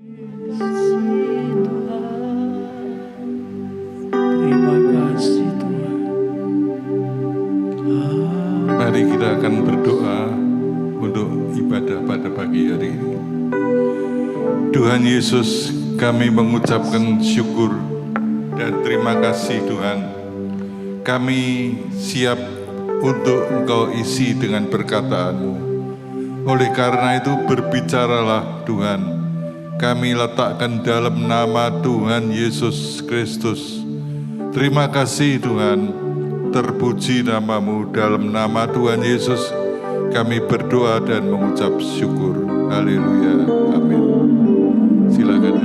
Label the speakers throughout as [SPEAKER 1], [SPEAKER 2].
[SPEAKER 1] Terima kasih Tuhan.
[SPEAKER 2] Mari kita akan berdoa untuk ibadah pada pagi hari ini. Tuhan Yesus, kami mengucapkan syukur dan terima kasih Tuhan. Kami siap untuk Engkau isi dengan perkataanmu. Oleh karena itu berbicaralah Tuhan. Kami letakkan dalam nama Tuhan Yesus Kristus. Terima kasih Tuhan, terpuji namamu. Dalam nama Tuhan Yesus kami berdoa dan mengucap syukur. Haleluya, amin. Silakan.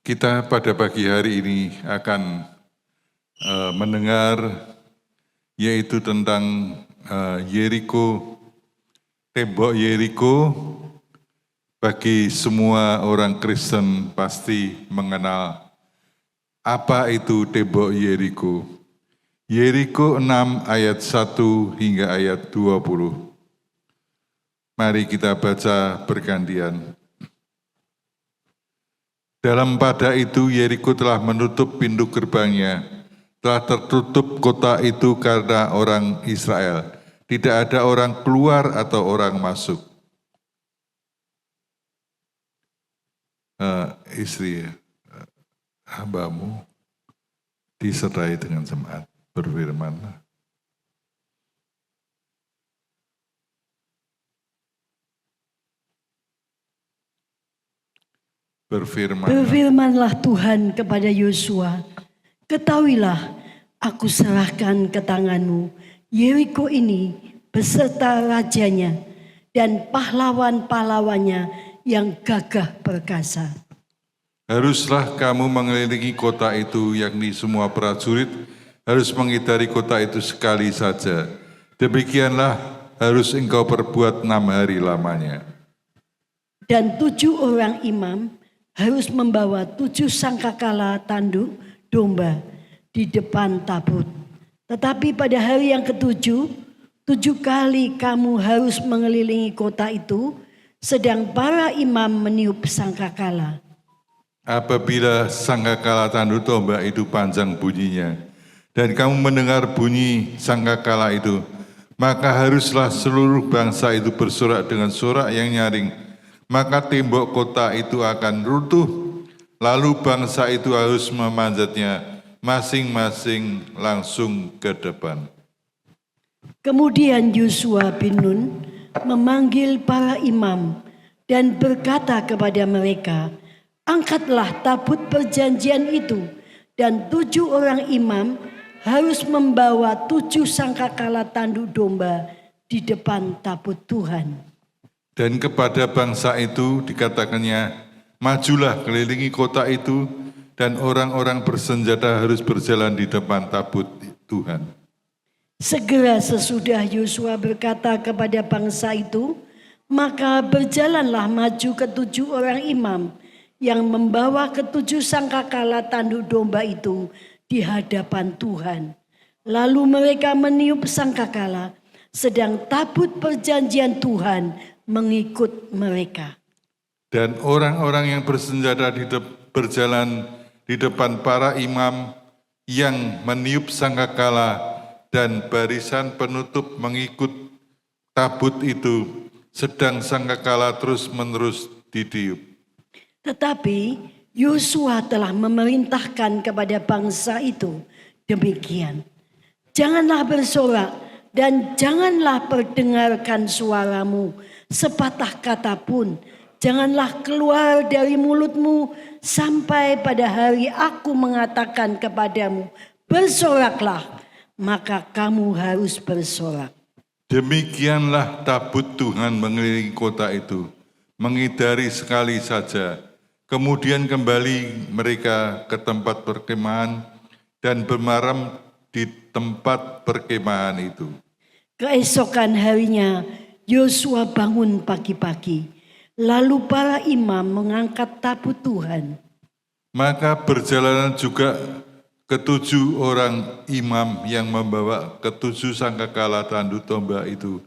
[SPEAKER 2] Kita pada pagi hari ini akan mendengar yaitu tentang Yeriko, tembok Yeriko. Bagi semua orang Kristen pasti mengenal apa itu tembok Yeriko. Yeriko 6 ayat 1 hingga ayat 20. Mari kita baca bergantian. Dalam pada itu Yeriko telah menutup pintu gerbangnya, telah tertutup kota itu karena orang Israel. Tidak ada orang keluar atau orang masuk. Istri hambamu disertai dengan jemaat, berfirmanlah.
[SPEAKER 3] Berfirmanlah Tuhan kepada Yosua, ketahuilah aku serahkan ke tanganmu Yeriko ini beserta rajanya dan pahlawan-pahlawannya yang gagah perkasa.
[SPEAKER 2] Haruslah kamu mengelilingi kota itu, yakni semua prajurit harus mengitari kota itu sekali saja. Demikianlah harus engkau perbuat 6 hari lamanya.
[SPEAKER 3] Dan 7 orang imam harus membawa 7 sangkakala tanduk domba di depan tabut. Tetapi pada hari yang ke-7, 7 kali kamu harus mengelilingi kota itu, sedang para imam meniup sangkakala.
[SPEAKER 2] Apabila sangkakala tanduk domba itu panjang bunyinya, dan kamu mendengar bunyi sangkakala itu, maka haruslah seluruh bangsa itu bersorak dengan sorak yang nyaring. Maka tembok kota itu akan runtuh, lalu bangsa itu harus memanjatnya masing-masing langsung ke depan.
[SPEAKER 3] Kemudian Yosua bin Nun memanggil para imam dan berkata kepada mereka, angkatlah tabut perjanjian itu, dan 7 orang imam harus membawa 7 sangkakala tanduk domba di depan tabut Tuhan.
[SPEAKER 2] Dan kepada bangsa itu dikatakannya, majulah kelilingi kota itu, dan orang-orang bersenjata harus berjalan di depan tabut Tuhan.
[SPEAKER 3] Segera sesudah Yosua berkata kepada bangsa itu, maka berjalanlah maju ke-7 orang imam yang membawa ke-7 sangkakala tanduk domba itu di hadapan Tuhan. Lalu mereka meniup sangkakala, sedang tabut perjanjian Tuhan mengikut mereka.
[SPEAKER 2] Dan orang-orang yang bersenjata berjalan di depan para imam yang meniup sangkakala, dan barisan penutup mengikut tabut itu, sedang sangkakala terus-menerus ditiup.
[SPEAKER 3] Tetapi Yosua telah memerintahkan kepada bangsa itu demikian, janganlah bersorak dan janganlah perdengarkan suaramu sepatah kata pun, janganlah keluar dari mulutmu sampai pada hari aku mengatakan kepadamu, bersoraklah, maka kamu harus bersorak.
[SPEAKER 2] Demikianlah tabut Tuhan mengelilingi kota itu, mengitari sekali saja. Kemudian kembali mereka ke tempat perkemahan dan bermaram di tempat perkemahan itu.
[SPEAKER 3] Keesokan harinya Yosua bangun pagi-pagi, lalu para imam mengangkat tabut Tuhan.
[SPEAKER 2] Maka berjalanan juga ketujuh orang imam yang membawa ketujuh sangkakala tanduk domba itu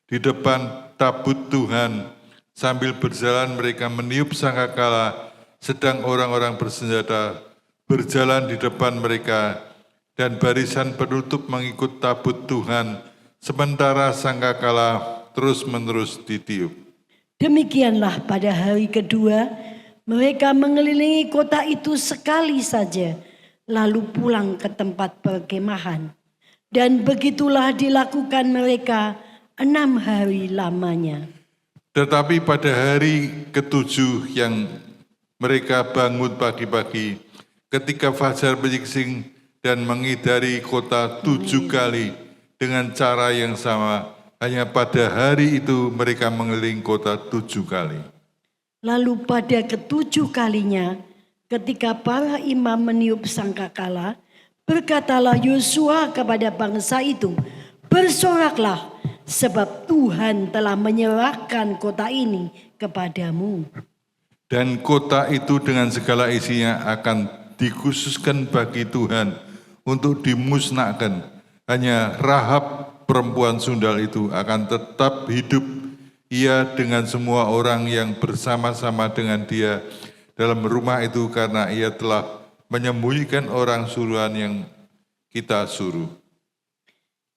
[SPEAKER 2] di depan tabut Tuhan. Sambil berjalan mereka meniup sangkakala, sedang orang-orang bersenjata berjalan di depan mereka, dan barisan penutup mengikut tabut Tuhan, sementara sangkakala terus-menerus ditiup.
[SPEAKER 3] Demikianlah pada hari kedua, mereka mengelilingi kota itu sekali saja, lalu pulang ke tempat perkemahan. Dan begitulah dilakukan mereka 6 hari lamanya.
[SPEAKER 2] Tetapi pada hari ketujuh yang mereka bangun pagi-pagi, ketika fajar menyingsing dan mengidari kota 7 kali dengan cara yang sama, hanya pada hari itu mereka mengelilingi kota 7 kali.
[SPEAKER 3] Lalu pada ketujuh kalinya, ketika para imam meniup sangkakala, berkatalah Yosua kepada bangsa itu, "Bersoraklah, sebab Tuhan telah menyerahkan kota ini kepadamu."
[SPEAKER 2] Dan kota itu dengan segala isinya akan dikhususkan bagi Tuhan untuk dimusnahkan. Hanya Rahab perempuan sundal itu akan tetap hidup, ia dengan semua orang yang bersama-sama dengan dia dalam rumah itu, karena ia telah menyembunyikan orang suruhan yang kita suruh.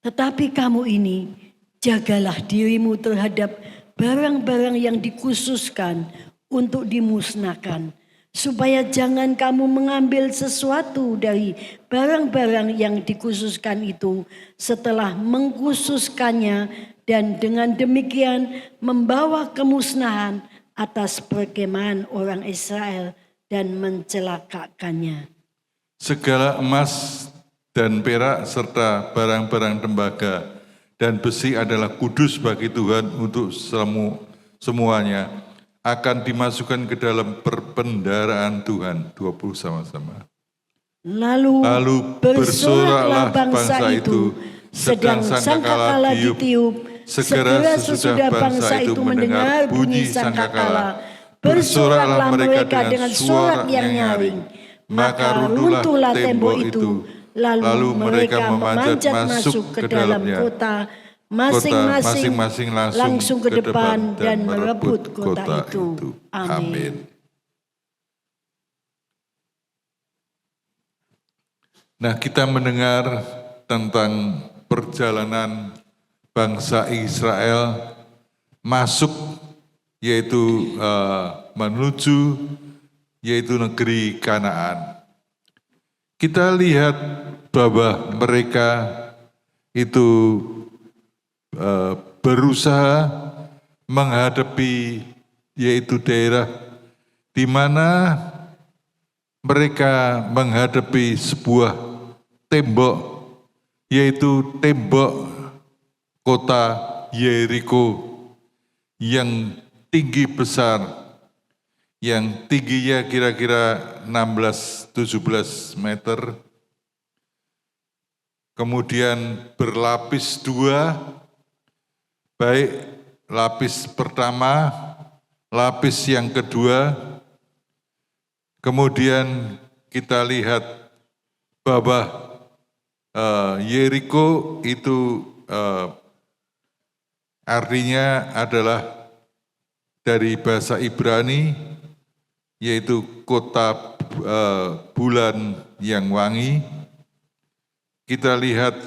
[SPEAKER 3] Tetapi kamu ini, jagalah dirimu terhadap barang-barang yang dikhususkan untuk dimusnahkan, supaya jangan kamu mengambil sesuatu dari barang-barang yang dikhususkan itu setelah mengkhususkannya, dan dengan demikian membawa kemusnahan atas perkemahan orang Israel dan mencelakakannya.
[SPEAKER 2] Segala emas dan perak serta barang-barang tembaga dan besi adalah kudus bagi Tuhan untuk semuanya, akan dimasukkan ke dalam perbendaharaan Tuhan. 20 sama-sama.
[SPEAKER 3] Lalu bersoraklah bangsa itu, sedang sangkakala ditiup. Segera sesudah bangsa itu mendengar bunyi sangkakala, bersoraklah mereka dengan sorak yang nyaring. Maka runtuhlah tembok itu, lalu mereka memanjat masuk ke dalam kota, masing-masing langsung ke depan dan merebut kota itu. Amin.
[SPEAKER 2] Nah, kita mendengar tentang perjalanan bangsa Israel masuk, yaitu menuju yaitu negeri Kanaan. Kita lihat bahwa mereka itu berusaha menghadapi yaitu daerah di mana mereka menghadapi sebuah tembok, yaitu tembok kota Yeriko yang tinggi besar, yang tingginya kira-kira 16-17 meter, kemudian berlapis 2, baik lapis pertama, lapis yang kedua, kemudian kita lihat bahwa Yeriko itu artinya adalah dari bahasa Ibrani, yaitu kota bulan yang wangi. Kita lihat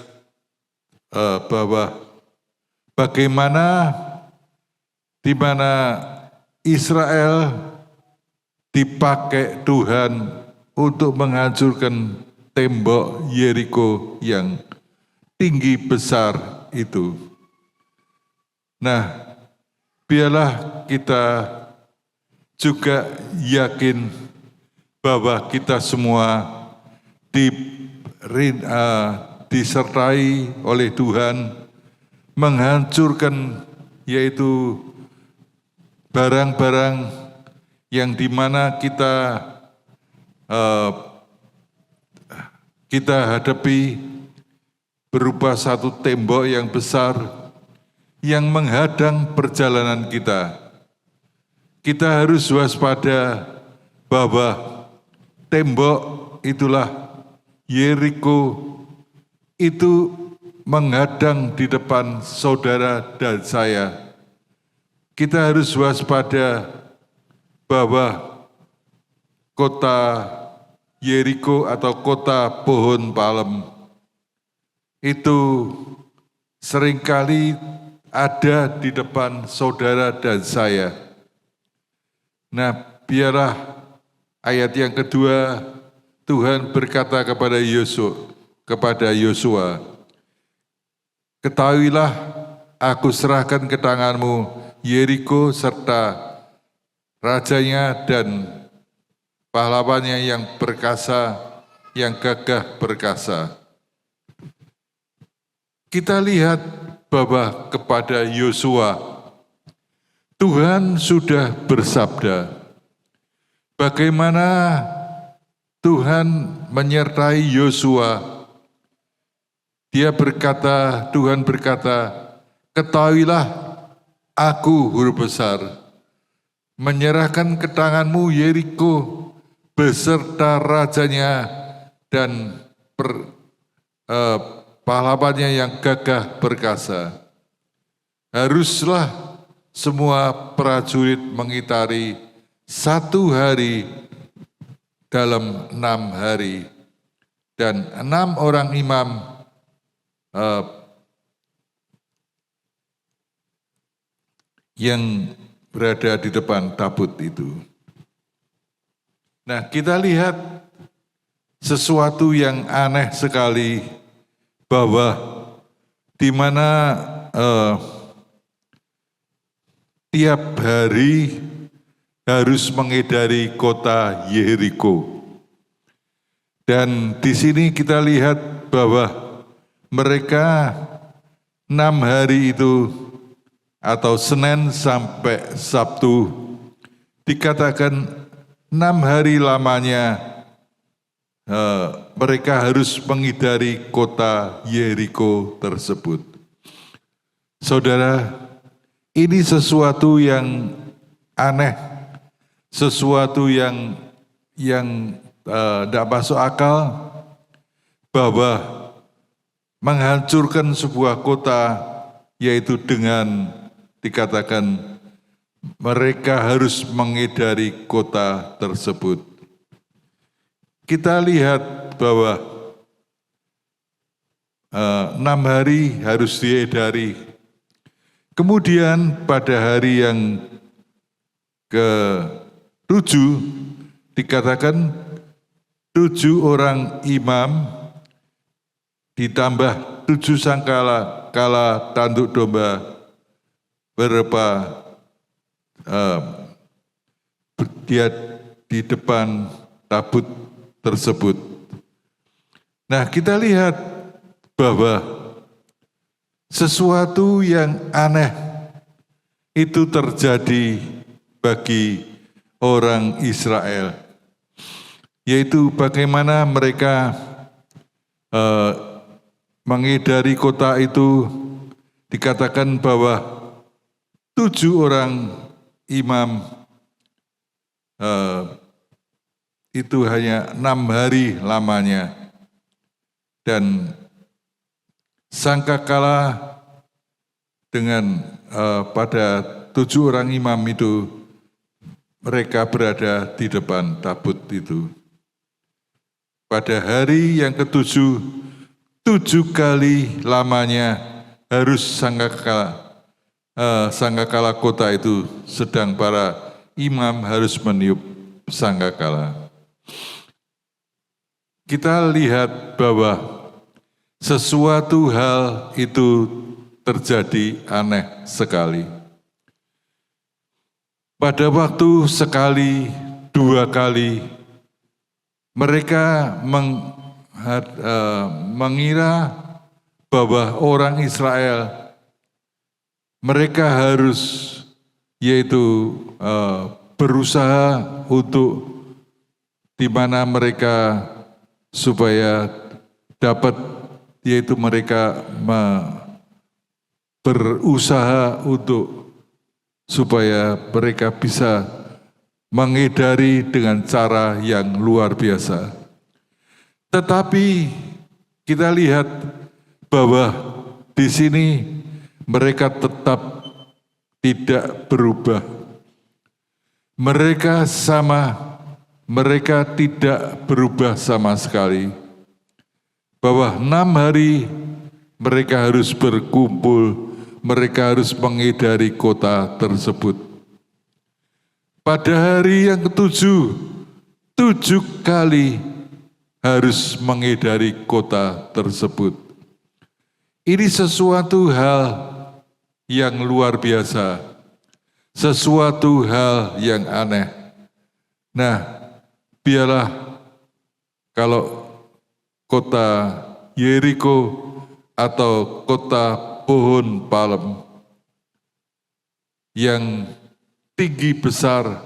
[SPEAKER 2] bahwa bagaimana di mana Israel dipakai Tuhan untuk menghancurkan tembok Yeriko yang tinggi besar itu. Nah, biarlah kita juga yakin bahwa kita semua disertai oleh Tuhan menghancurkan yaitu barang-barang yang dimana kita hadapi berupa satu tembok yang besar yang menghadang perjalanan kita. Kita harus waspada bahwa tembok itulah Yeriko itu menghadang di depan saudara dan saya. Kita harus waspada bahwa kota Yeriko atau kota pohon palem itu seringkali ada di depan saudara dan saya. Nah, biarlah ayat yang kedua Tuhan berkata kepada Yosua, ketahuilah aku serahkan ke tanganmu Yeriko serta rajanya dan pahlawannya yang perkasa, yang gagah perkasa. Kita lihat bahwa kepada Yosua, Tuhan sudah bersabda, bagaimana Tuhan menyertai Yosua. Tuhan berkata, ketahuilah aku huruf besar, menyerahkan ke tanganmu Yeriko beserta rajanya dan pahlawannya yang gagah perkasa. Haruslah semua prajurit mengitari 1 hari dalam 6 hari, dan 6 orang imam yang berada di depan tabut itu. Nah, kita lihat sesuatu yang aneh sekali, bahwa di mana tiap hari harus mengedari kota Yeriko. Dan di sini kita lihat bahwa mereka 6 hari itu atau Senin sampai Sabtu dikatakan 6 hari lamanya mereka harus mengedari kota Yeriko tersebut. Saudara, ini sesuatu yang aneh, sesuatu yang tidak masuk akal, bahwa menghancurkan sebuah kota, yaitu dengan dikatakan mereka harus mengedari kota tersebut. Kita lihat bahwa 6 hari harus diedari. Kemudian pada hari yang ke-7 dikatakan 7 orang imam ditambah 7 sangkala tanduk domba dia di depan tabut tersebut. Nah, kita lihat bahwa sesuatu yang aneh itu terjadi bagi orang Israel, yaitu bagaimana mereka mengedari kota itu. Dikatakan bahwa 7 orang imam itu hanya 6 hari lamanya, dan sangkakala dengan pada 7 orang imam itu mereka berada di depan tabut itu. Pada hari yang ke-7, 7 kali lamanya harus sangkakala kota itu sedang para imam harus meniup sangkakala. Kita lihat bahwa sesuatu hal itu terjadi aneh sekali. Pada waktu sekali, 2 kali, mereka mengira bahwa orang Israel, mereka harus berusaha untuk di mana mereka supaya dapat, yaitu mereka berusaha untuk supaya mereka bisa mengedari dengan cara yang luar biasa. Tetapi kita lihat bahwa di sini mereka tetap tidak berubah. Mereka tidak berubah sama sekali. Bahwa 6 hari mereka harus berkumpul, mereka harus mengedari kota tersebut. Pada hari yang ke-7, 7 kali harus mengedari kota tersebut. Ini sesuatu hal yang luar biasa, sesuatu hal yang aneh. Nah, biarlah kalau kota Yeriko atau kota pohon palem yang tinggi besar,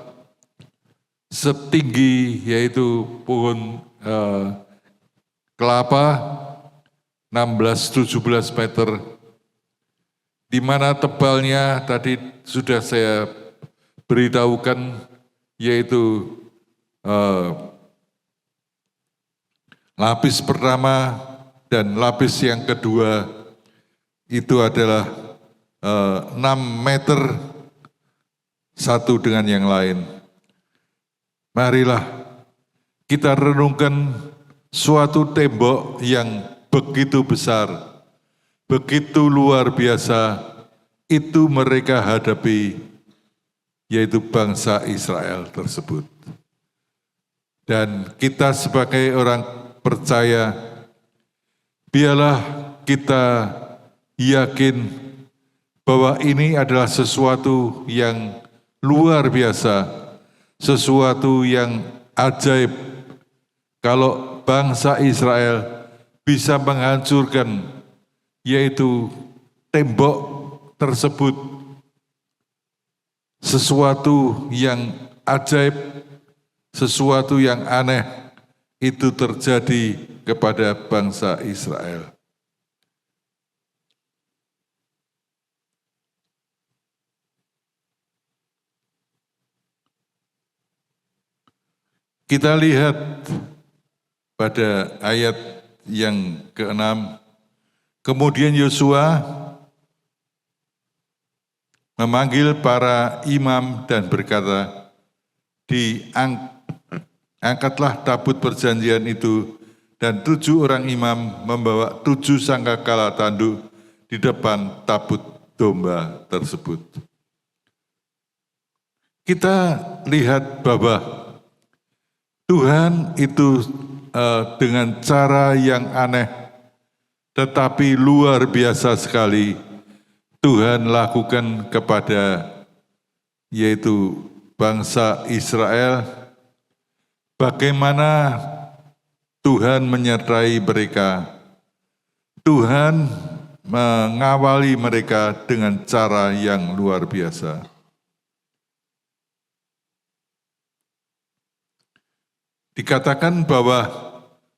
[SPEAKER 2] setinggi yaitu pohon kelapa 16-17 meter, di mana tebalnya tadi sudah saya beritahukan yaitu lapis pertama dan lapis yang kedua itu adalah 6 meter satu dengan yang lain. Marilah kita renungkan suatu tembok yang begitu besar, begitu luar biasa, itu mereka hadapi, yaitu bangsa Israel tersebut. Dan kita sebagai orang percaya, biarlah kita yakin bahwa ini adalah sesuatu yang luar biasa, sesuatu yang ajaib. Kalau bangsa Israel bisa menghancurkan, yaitu tembok tersebut, sesuatu yang ajaib, sesuatu yang aneh, itu terjadi kepada bangsa Israel. Kita lihat pada ayat yang ke-6, kemudian Yosua memanggil para imam dan berkata, angkatlah tabut perjanjian itu, dan 7 orang imam membawa 7 sangkakala tanduk di depan tabut domba tersebut. Kita lihat bahwa Tuhan itu dengan cara yang aneh, tetapi luar biasa sekali, Tuhan lakukan kepada yaitu bangsa Israel, bagaimana Tuhan menyertai mereka, Tuhan mengawali mereka dengan cara yang luar biasa. Dikatakan bahwa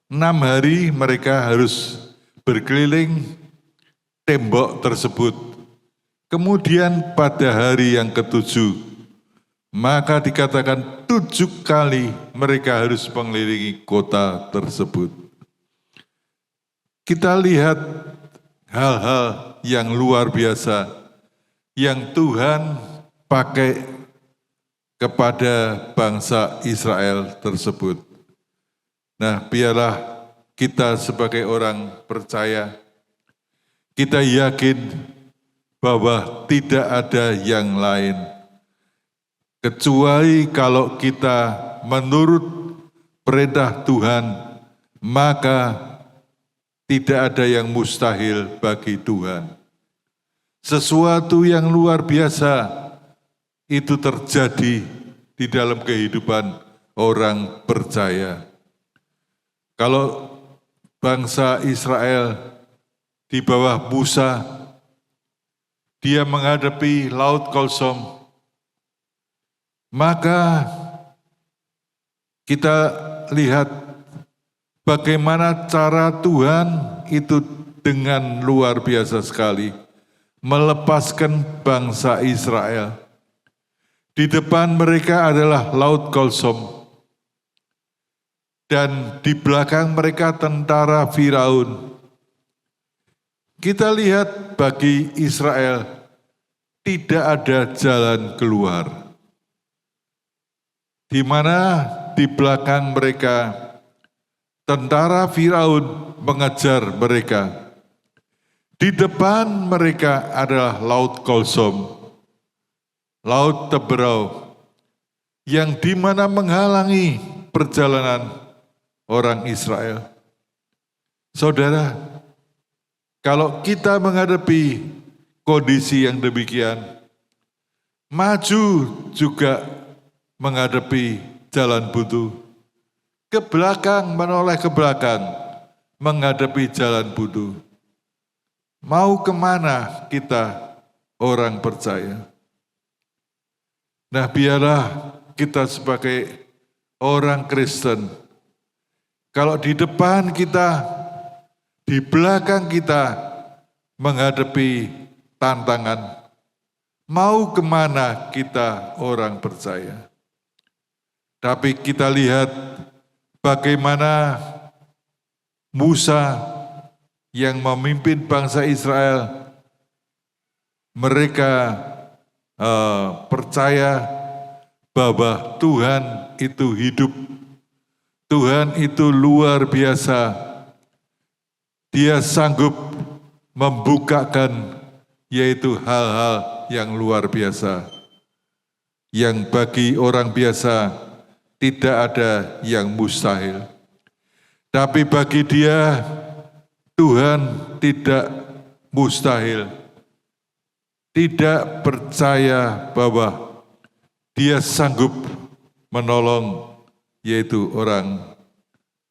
[SPEAKER 2] 6 hari mereka harus berkeliling tembok tersebut. Kemudian pada hari yang ke-7, maka dikatakan 7 kali mereka harus mengelilingi kota tersebut. Kita lihat hal-hal yang luar biasa yang Tuhan pakai kepada bangsa Israel tersebut. Nah, biarlah kita sebagai orang percaya, kita yakin bahwa tidak ada yang lain, kecuali kalau kita menurut perintah Tuhan, maka tidak ada yang mustahil bagi Tuhan. Sesuatu yang luar biasa itu terjadi di dalam kehidupan orang percaya. Kalau bangsa Israel di bawah Musa, dia menghadapi Laut Kolsom, maka kita lihat bagaimana cara Tuhan itu dengan luar biasa sekali. melepaskan bangsa Israel. Di depan mereka adalah Laut Kolsom, dan di belakang mereka tentara Firaun. Kita lihat bagi Israel tidak ada jalan keluar, di mana di belakang mereka tentara Firaun mengejar mereka. Di depan mereka adalah Laut Kolsom, Laut Teberau, yang di mana menghalangi perjalanan orang Israel. Saudara, kalau kita menghadapi kondisi yang demikian, maju juga menghadapi jalan buntu, ke belakang menoleh ke belakang, menghadapi jalan buntu. Mau kemana kita orang percaya? Nah, biarlah kita sebagai orang Kristen, kalau di depan kita, di belakang kita menghadapi tantangan, mau kemana kita orang percaya? Tapi kita lihat bagaimana Musa yang memimpin bangsa Israel, mereka percaya bahwa Tuhan itu hidup, Tuhan itu luar biasa. Dia sanggup membukakan yaitu hal-hal yang luar biasa, yang bagi orang biasa tidak ada yang mustahil. Tapi bagi dia Tuhan tidak mustahil. Tidak percaya bahwa dia sanggup menolong yaitu orang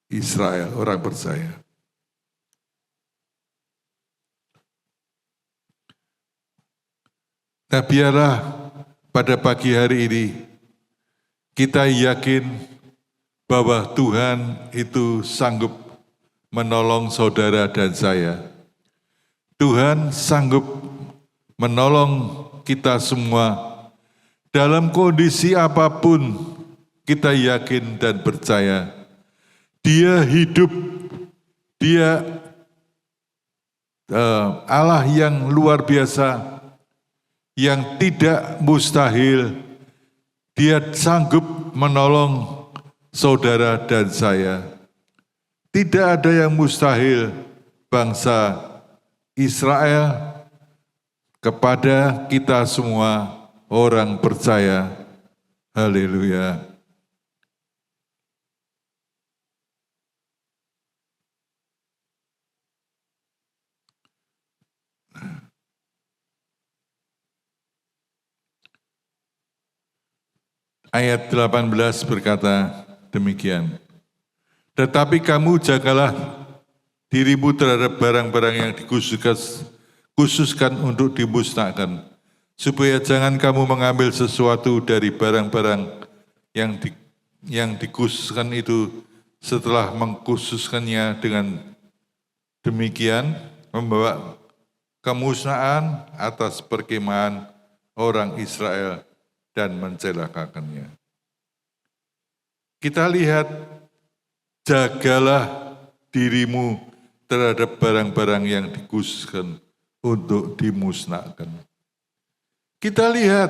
[SPEAKER 2] Israel, orang percaya. Nah, biarlah pada pagi hari ini kita yakin bahwa Tuhan itu sanggup menolong saudara dan saya. Tuhan sanggup menolong kita semua dalam kondisi apapun. Kita yakin dan percaya Dia hidup, Dia Allah yang luar biasa, yang tidak mustahil. Dia sanggup menolong saudara dan saya. Tidak ada yang mustahil bangsa Israel kepada kita semua orang percaya. Haleluya. Ayat 18 berkata demikian. Tetapi kamu jagalah dirimu terhadap barang-barang yang dikhususkan untuk dimusnahkan, supaya jangan kamu mengambil sesuatu dari barang-barang yang dikhususkan itu setelah mengkhususkannya, dengan demikian membawa kemusnahan atas perkemahan orang Israel dan mencelakakannya. Kita lihat, jagalah dirimu terhadap barang-barang yang dikhususkan untuk dimusnahkan. Kita lihat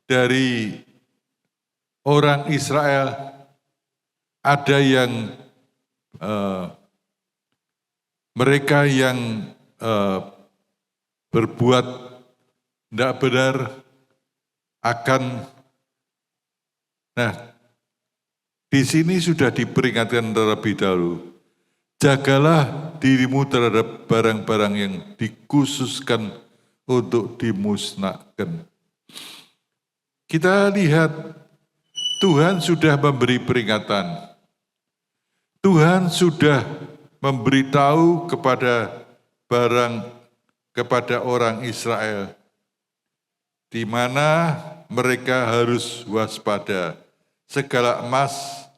[SPEAKER 2] dari orang Israel, ada yang mereka yang berbuat tidak benar akan, nah di sini sudah diperingatkan terlebih dahulu, jagalah dirimu terhadap barang-barang yang dikhususkan untuk dimusnahkan. Kita lihat Tuhan sudah memberi peringatan, Tuhan sudah memberitahu kepada orang Israel, di mana mereka harus waspada. Segala emas,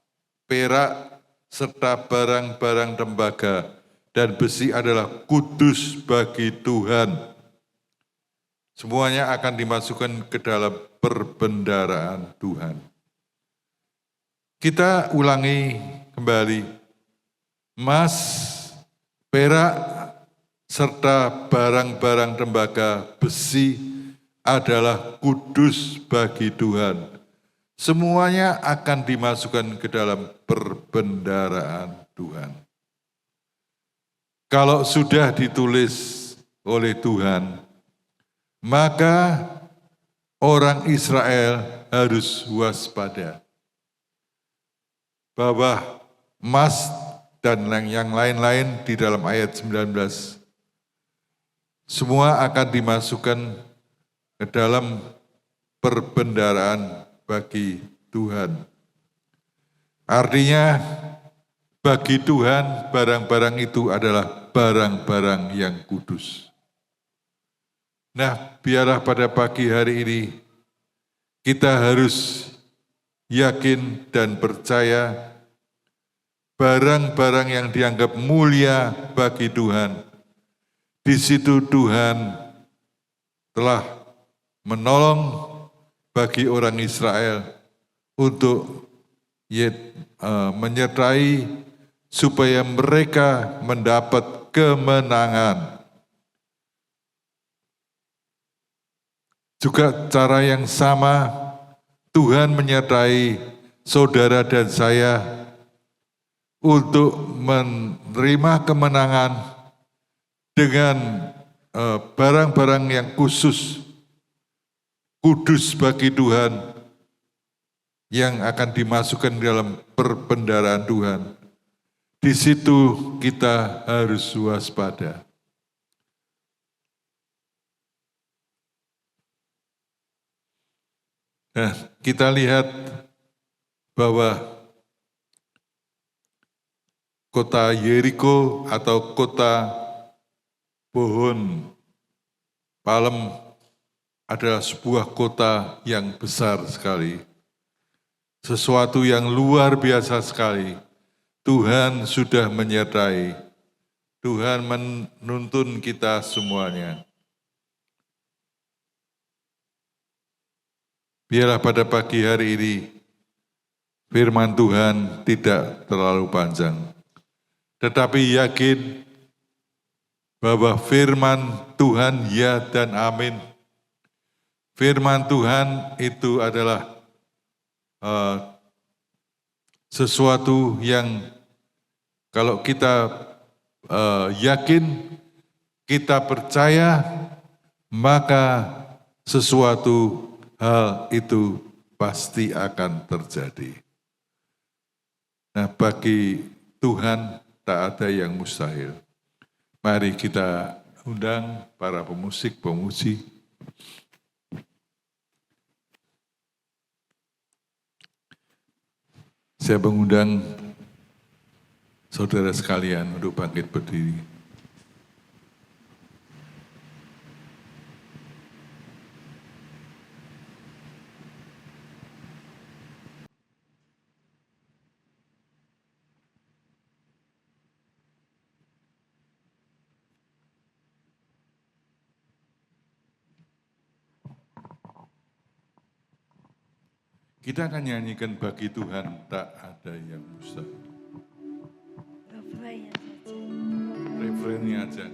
[SPEAKER 2] perak, serta barang-barang tembaga dan besi adalah kudus bagi Tuhan. Semuanya akan dimasukkan ke dalam perbendaharaan Tuhan. Kita ulangi kembali, emas, perak, serta barang-barang tembaga besi adalah kudus bagi Tuhan. Semuanya akan dimasukkan ke dalam perbendaharaan Tuhan. Kalau sudah ditulis oleh Tuhan, maka orang Israel harus waspada bahwa emas dan yang lain-lain di dalam ayat 19 semua akan dimasukkan ke dalam perbendaharaan bagi Tuhan. Artinya bagi Tuhan barang-barang itu adalah barang-barang yang kudus. Nah, biarlah pada pagi hari ini kita harus yakin dan percaya barang-barang yang dianggap mulia bagi Tuhan. Di situ Tuhan telah menolong bagi orang Israel untuk menyertai supaya mereka mendapat kemenangan. Juga cara yang sama Tuhan menyertai saudara dan saya untuk menerima kemenangan dengan barang-barang yang khusus, kudus bagi Tuhan yang akan dimasukkan dalam perbendaharaan Tuhan. Di situ kita harus waspada. Nah, kita lihat bahwa kota Yeriko atau kota pohon palem adalah sebuah kota yang besar sekali. Sesuatu yang luar biasa sekali. Tuhan sudah menyertai. Tuhan menuntun kita semuanya. Biarlah pada pagi hari ini firman Tuhan tidak terlalu panjang. Tetapi yakin bahwa firman Tuhan ya dan amin. Firman Tuhan itu adalah sesuatu yang kalau kita yakin, kita percaya, maka sesuatu hal itu pasti akan terjadi. Nah, bagi Tuhan tak ada yang mustahil. Mari kita undang para pemusik, pemuji. Saya mengundang saudara sekalian untuk bangkit berdiri. Kita akan nyanyikan bagi Tuhan tak ada yang mustahil. Refrainnya aja.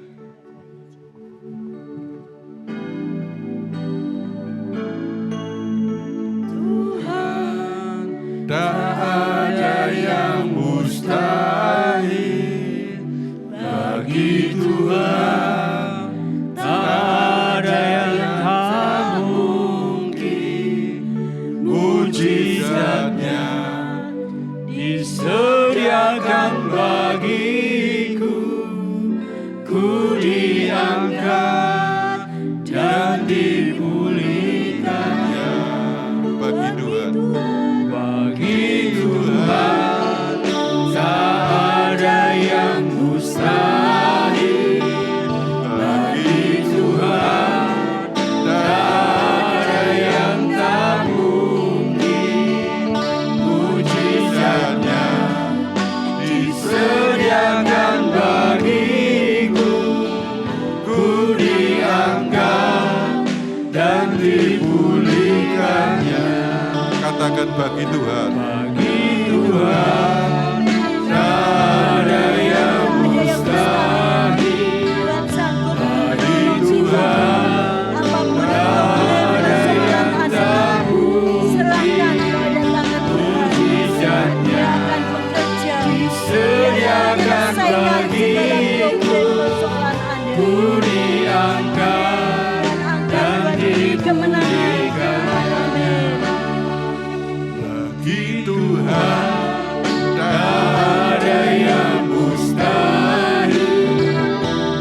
[SPEAKER 1] Tuhan, tak ada yang mustahil. Bagi Tuhan, tak ada yang tak mungkin. Mujizatnya disediakan bagiku. Ku
[SPEAKER 2] Katakan bagi Tuhan.
[SPEAKER 1] Bagi Tuhan tak ada yang mustahil. Bagi Tuhan
[SPEAKER 3] apapun yang ada serahkan pada tangan Tuhan.
[SPEAKER 1] mujizatnya
[SPEAKER 3] Dia akan bekerja
[SPEAKER 1] disediakan bagiku.
[SPEAKER 3] persoalan Anda.
[SPEAKER 1] Ku diangkat
[SPEAKER 3] Dan bagi kemenangan. Amin.
[SPEAKER 2] Bagi Tuhan
[SPEAKER 1] tak ada yang mustahil.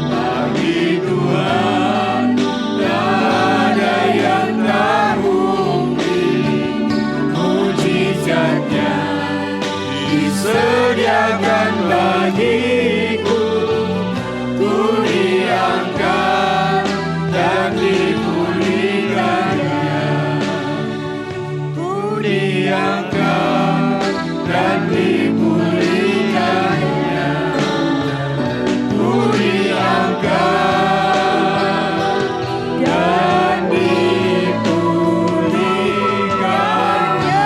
[SPEAKER 1] Bagi Tuhan tak ada yang tak mungkin. Mujizatnya disediakan bagiku. Ku diangkat dan dipulihkannya. Ku diangkat dan dipulihkannya. Ku diangkat dan dipulihkannya.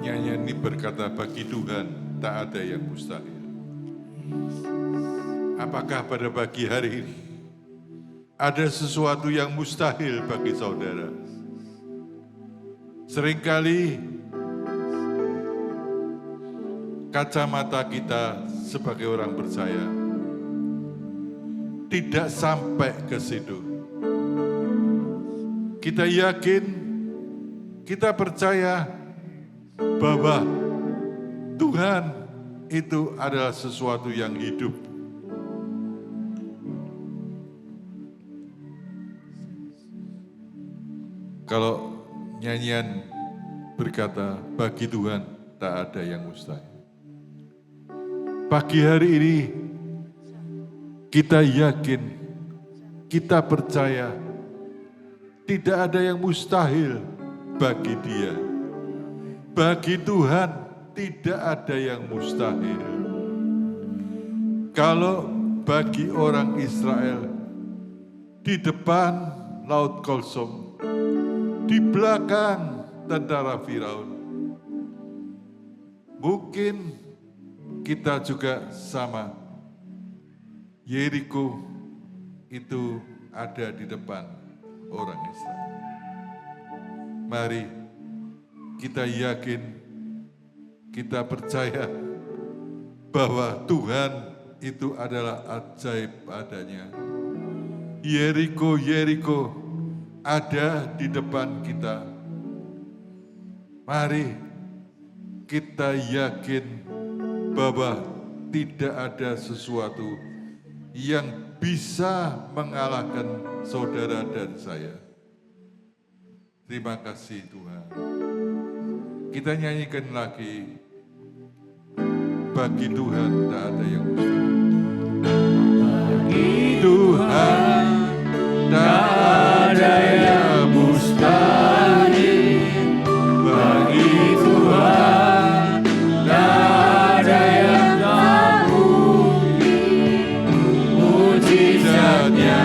[SPEAKER 2] nyanyian ini berkata, bagi Tuhan tak ada yang mustahil. Apakah pada pagi hari ini ada sesuatu yang mustahil bagi saudara? Seringkali kacamata kita sebagai orang percaya tidak sampai ke situ. Kita yakin, kita percaya bahwa Tuhan itu adalah sesuatu yang hidup. Kalau nyanyian berkata, bagi Tuhan tak ada yang mustahil. Pagi hari ini kita yakin, kita percaya tidak ada yang mustahil bagi Dia. Bagi Tuhan tidak ada yang mustahil. Kalau bagi orang Israel di depan Laut Kolsom, di belakang tentara Firaun, mungkin kita juga sama. Yeriko itu ada di depan orang Israel. Mari kita yakin, kita percaya bahwa Tuhan itu adalah ajaib adanya. Yeriko ada di depan kita. Mari kita yakin bahwa tidak ada sesuatu yang bisa mengalahkan saudara dan saya. Terima kasih Tuhan. Kita nyanyikan lagi, bagi Tuhan tak ada yang mustahil.
[SPEAKER 1] Bagi Tuhan tak ada yang mustahil. Bagi Tuhan tak ada yang tak mungkin. Mujizatnya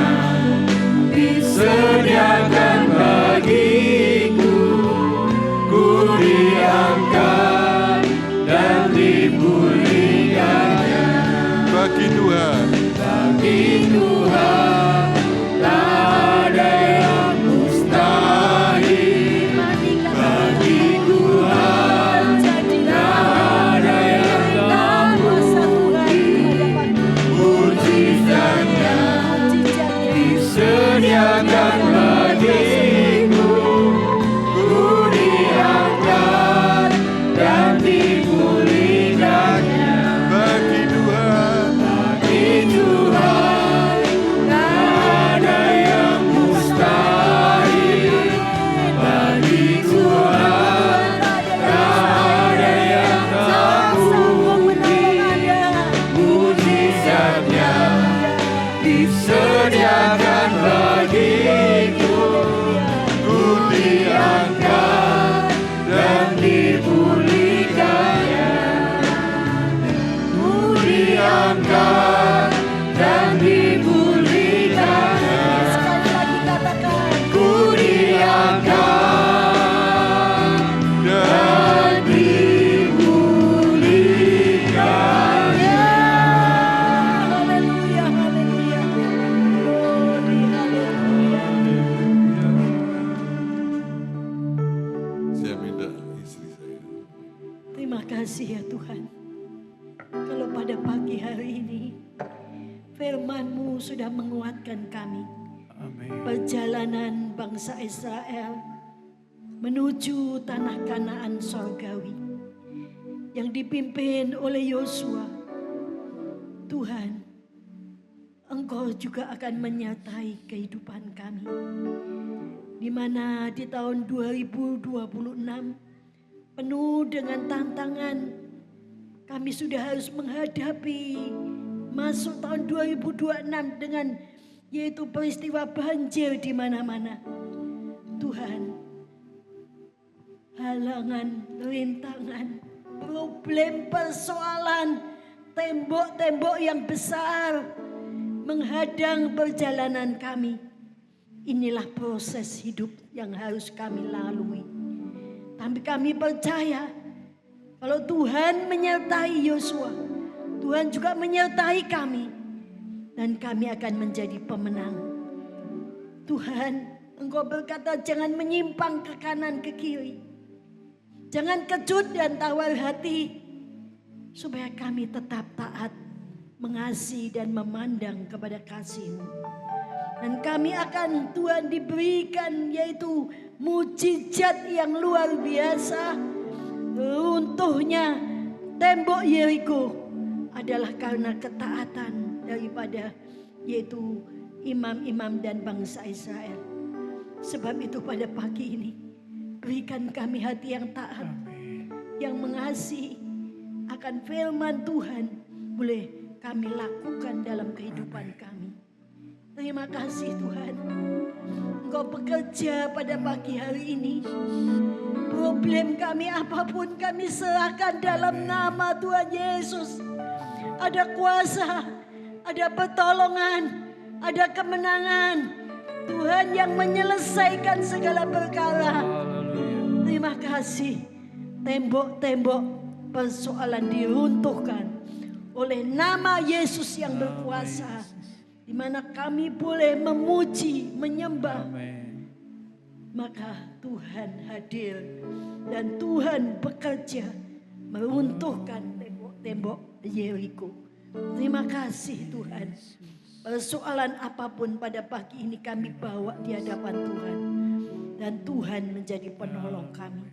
[SPEAKER 1] disediakan bagiku. Ku diangkat dan dipulihkannya.
[SPEAKER 2] Bagi Tuhan,
[SPEAKER 1] Bagi Tuhan tak ada yang mustahil. Bagi Tuhan tak ada yang tak mungkin. Mujizatnya disediakan bagiku. Ku diangkat dan dipulihkannya.
[SPEAKER 2] bagi Tuhan,
[SPEAKER 1] Bagi Tuhan tak ada yang mustahil. Bagi Tuhan tak ada yang tak mungkin. Mujizatnya disediakan bagiku. Ku diangkat dan dipulihkannya. Ku diangkat dan dipulihkannya.
[SPEAKER 3] firman-Mu sudah menguatkan kami.
[SPEAKER 1] Amin.
[SPEAKER 3] Perjalanan bangsa Israel menuju tanah Kanaan sorgawi yang dipimpin oleh Yosua. Tuhan, Engkau juga akan menyertai kehidupan kami, di mana di tahun 2026 penuh dengan tantangan. Kami sudah harus menghadapi masuk tahun 2026 dengan yaitu peristiwa banjir di mana-mana. Tuhan, halangan, rintangan, problem, persoalan, tembok-tembok yang besar menghadang perjalanan kami. Inilah proses hidup yang harus kami lalui. Tapi kami percaya kalau Tuhan menyertai Yosua, Tuhan juga menyertai kami, dan kami akan menjadi pemenang. Tuhan, Engkau berkata jangan menyimpang ke kanan ke kiri. Jangan kecut dan tawar hati, supaya kami tetap taat, mengasihi dan memandang kepada kasih-Mu. Dan kami akan Tuhan diberikan yaitu mujizat yang luar biasa. Runtuhnya tembok Yeriko adalah karena ketaatan daripada yaitu imam-imam dan bangsa Israel. Sebab itu pada pagi ini berikan kami hati yang taat, yang mengasihi akan firman Tuhan boleh kami lakukan dalam kehidupan kami. Terima kasih Tuhan, Engkau bekerja pada pagi hari ini. Problem kami apapun kami serahkan dalam nama Tuhan Yesus. Ada kuasa, ada pertolongan, ada kemenangan. Tuhan yang menyelesaikan segala perkara. Terima kasih. Tembok-tembok persoalan diruntuhkan oleh nama Yesus yang berkuasa, di mana kami boleh memuji, menyembah. Maka Tuhan hadir dan Tuhan bekerja meruntuhkan tembok-tembok Yeriko. Terima kasih Tuhan. Persoalan apapun pada pagi ini kami bawa di hadapan Tuhan. Dan Tuhan menjadi penolong kami.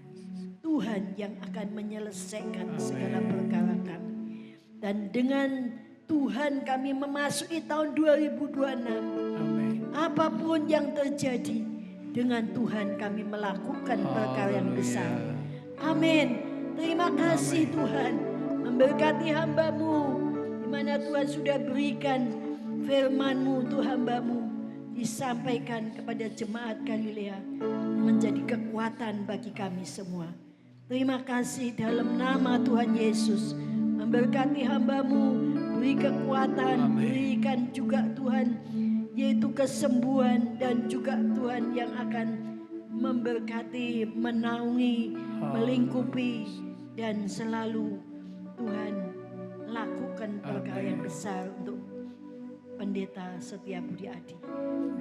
[SPEAKER 3] Tuhan yang akan menyelesaikan segala perkara kami. Dan dengan Tuhan kami memasuki tahun 2026. Apapun yang terjadi, dengan Tuhan kami melakukan perkara yang besar. Amin. Terima kasih Tuhan. Memberkati hamba-Mu, di mana Tuhan sudah berikan firman-Mu untuk hamba-Mu disampaikan kepada jemaat Galilea menjadi kekuatan bagi kami semua. Terima kasih dalam nama Tuhan Yesus. Memberkati hamba-Mu, beri kekuatan, berikan juga Tuhan yaitu kesembuhan, dan juga Tuhan yang akan memberkati, menaungi, melingkupi, dan selalu Tuhan lakukan perkara yang besar untuk Pendeta Setia Budi Adi.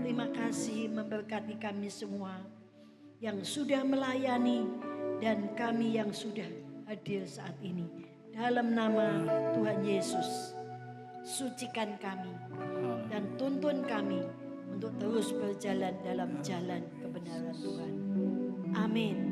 [SPEAKER 3] Terima kasih memberkati kami semua yang sudah melayani dan kami yang sudah hadir saat ini. Dalam nama Tuhan Yesus, sucikan kami dan tuntun kami untuk terus berjalan dalam jalan kebenaran Tuhan. Amin.